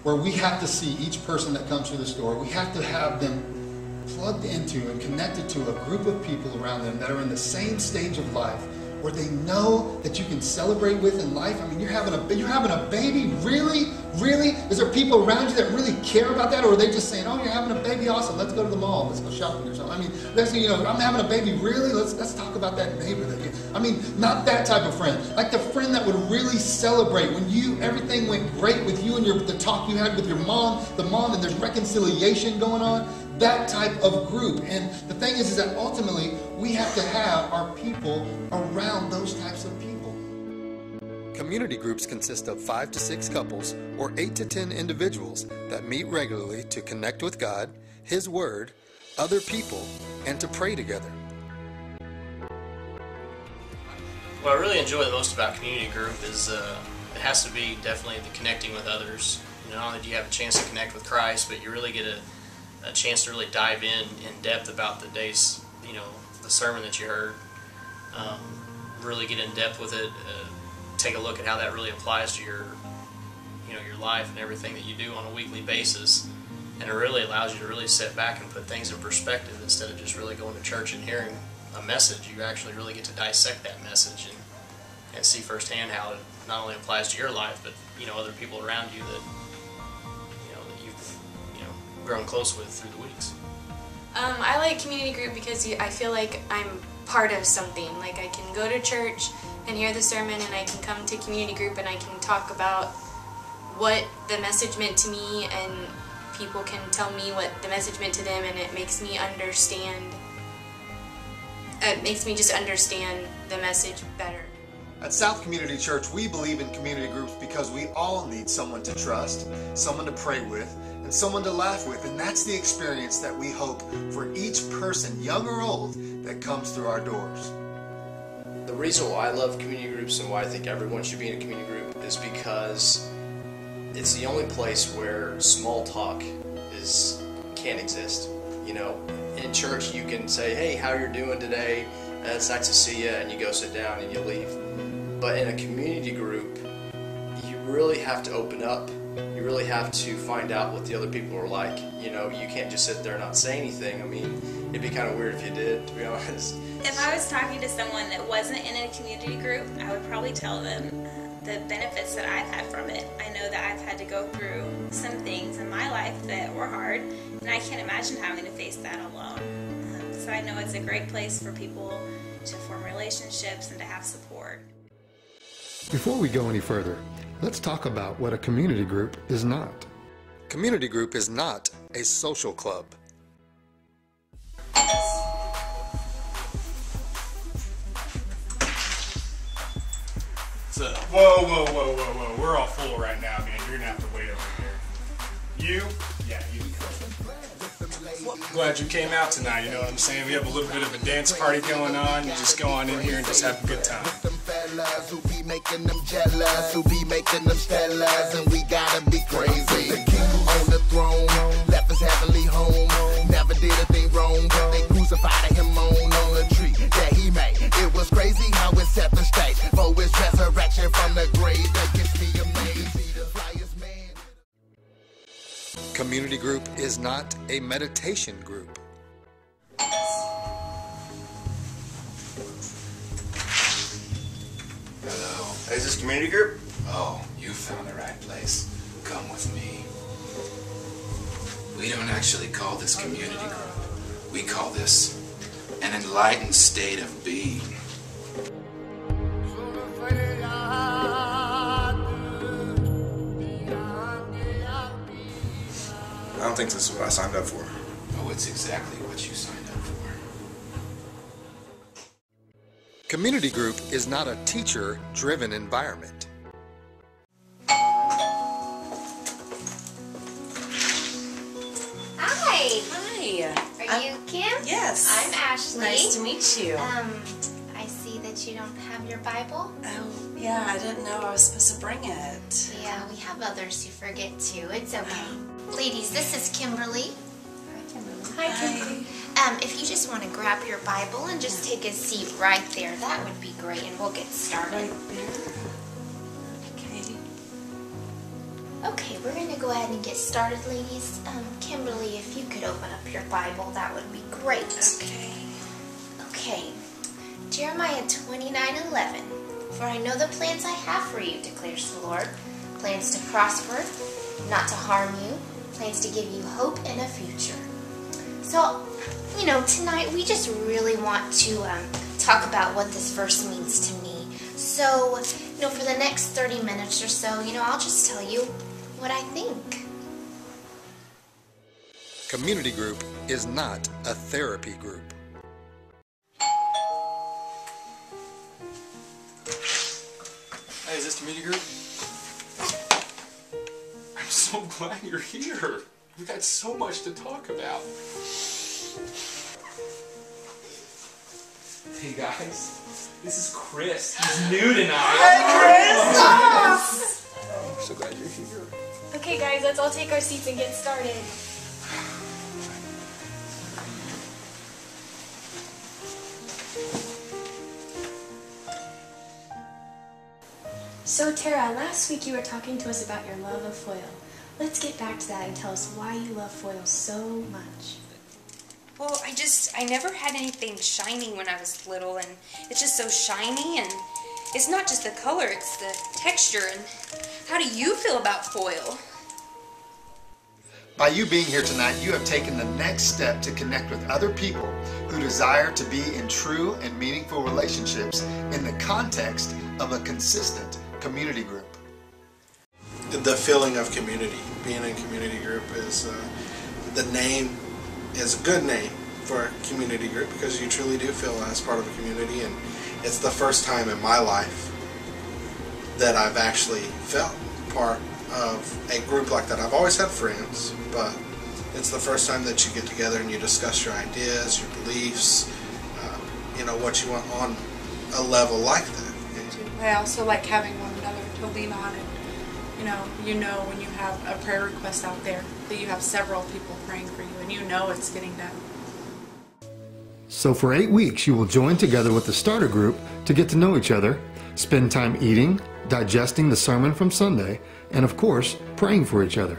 where we have to see each person that comes through the store, we have to have them plugged into and connected to a group of people around them that are in the same stage of life, where they know that you can celebrate with in life. I mean, you're having a baby, really? Really? Is there people around you that really care about that, or are they just saying, oh, you're having a baby, awesome, let's go to the mall, let's go shopping or something? I mean, I'm having a baby, really? Let's talk about that neighbor that you, I mean, not that type of friend. Like the friend that would really celebrate when everything went great with you and the talk you had with your mom, and there's reconciliation going on. That type of group. And the thing is that ultimately we have to have our people around those types of people. Community groups consist of 5 to 6 couples or 8 to 10 individuals that meet regularly to connect with God, His Word, other people, and to pray together. What I really enjoy the most about community group is it has to be definitely the connecting with others. You know, not only do you have a chance to connect with Christ, but you really get a chance to really dive in depth about the day's, the sermon that you heard. Really get in depth with it. Take a look at how that really applies to your life and everything that you do on a weekly basis. And it really allows you to really sit back and put things in perspective instead of just really going to church and hearing a message. You actually really get to dissect that message and see firsthand how it not only applies to your life, but other people around you that grown close with through the weeks. I like community group because I feel like I'm part of something. Like I can go to church and hear the sermon, and I can come to community group and I can talk about what the message meant to me, and people can tell me what the message meant to them, and it makes me understand. It makes me just understand the message better. At South Community Church, we believe in community groups because we all need someone to trust, someone to pray with, and someone to laugh with. And that's the experience that we hope for each person, young or old, that comes through our doors. The reason why I love community groups and why I think everyone should be in a community group is because it's the only place where small talk can't exist. In church you can say, hey, how you're doing today? It's nice to see you, and you go sit down and you leave. But in a community group, you really have to open up. You really have to find out what the other people are like. You can't just sit there and not say anything. I mean, it'd be kind of weird if you did, to be honest. If I was talking to someone that wasn't in a community group, I would probably tell them the benefits that I've had from it. I know that I've had to go through some things in my life that were hard, and I can't imagine having to face that alone. So I know it's a great place for people to form relationships and to have support. Before we go any further, let's talk about what a community group is not. Community group is not a social club. Whoa. We're all full right now, man. You're going to have to wait over here. You? Yeah, you. Glad you came out tonight, you know what I'm saying? We have a little bit of a dance party going on. You just go on in here and just have a good time. Who be making them jealous, who be making them stellas, and we gotta be crazy. The king on the throne, left his heavenly home, never did a thing wrong, but they crucified him on a tree that he made. It was crazy how it set the stage for his resurrection from the grave. That gets me amazed. The flyest man. Community group is not a meditation group. Hello. Is this community group? Oh, you found the right place. Come with me. We don't actually call this community group. We call this an enlightened state of being. I don't think this is what I signed up for. Oh, it's exactly what you signed up for. Community group is not a teacher-driven environment. Hi. Hi. Are you Kim? Yes. I'm Ashley. Nice to meet you. I see that you don't have your Bible. Oh, yeah, I didn't know I was supposed to bring it. Yeah, we have others who forget too. It's okay. Ladies, this is Kimberly. Hi, Kimberly. Hi, Kimberly. If you just want to grab your Bible and just take a seat right there, that would be great, and we'll get started. Right there. Okay. Okay, we're going to go ahead and get started, ladies. Kimberly, if you could open up your Bible, that would be great. Okay. Okay. Jeremiah 29:11. For I know the plans I have for you, declares the Lord. Plans to prosper, not to harm you. Plans to give you hope and a future. So, tonight we just really want to talk about what this verse means to me. So, for the next 30 minutes or so, I'll just tell you what I think. Community group is not a therapy group. Hey, is this community group? I'm so glad you're here. We've got so much to talk about. Hey guys, this is Chris. He's new tonight. Hey Chris! I'm so glad you're here. Okay guys, let's all take our seats and get started. So Tara, last week you were talking to us about your love of foil. Let's get back to that and tell us why you love foil so much. Well, I never had anything shiny when I was little, and it's just so shiny, and it's not just the color, it's the texture. And how do you feel about foil? By you being here tonight, you have taken the next step to connect with other people who desire to be in true and meaningful relationships in the context of a consistent community group. The feeling of community, being in a community group is, the name is a good name for a community group because you truly do feel as part of a community, and it's the first time in my life that I've actually felt part of a group like that. I've always had friends, but it's the first time that you get together and you discuss your ideas, your beliefs, what you want on a level like that. I also like having one another to lean on, and when you have a prayer request out there that you have several people praying for you, and it's getting done. So for 8 weeks, you will join together with the starter group to get to know each other, spend time eating, digesting the sermon from Sunday, and of course, praying for each other.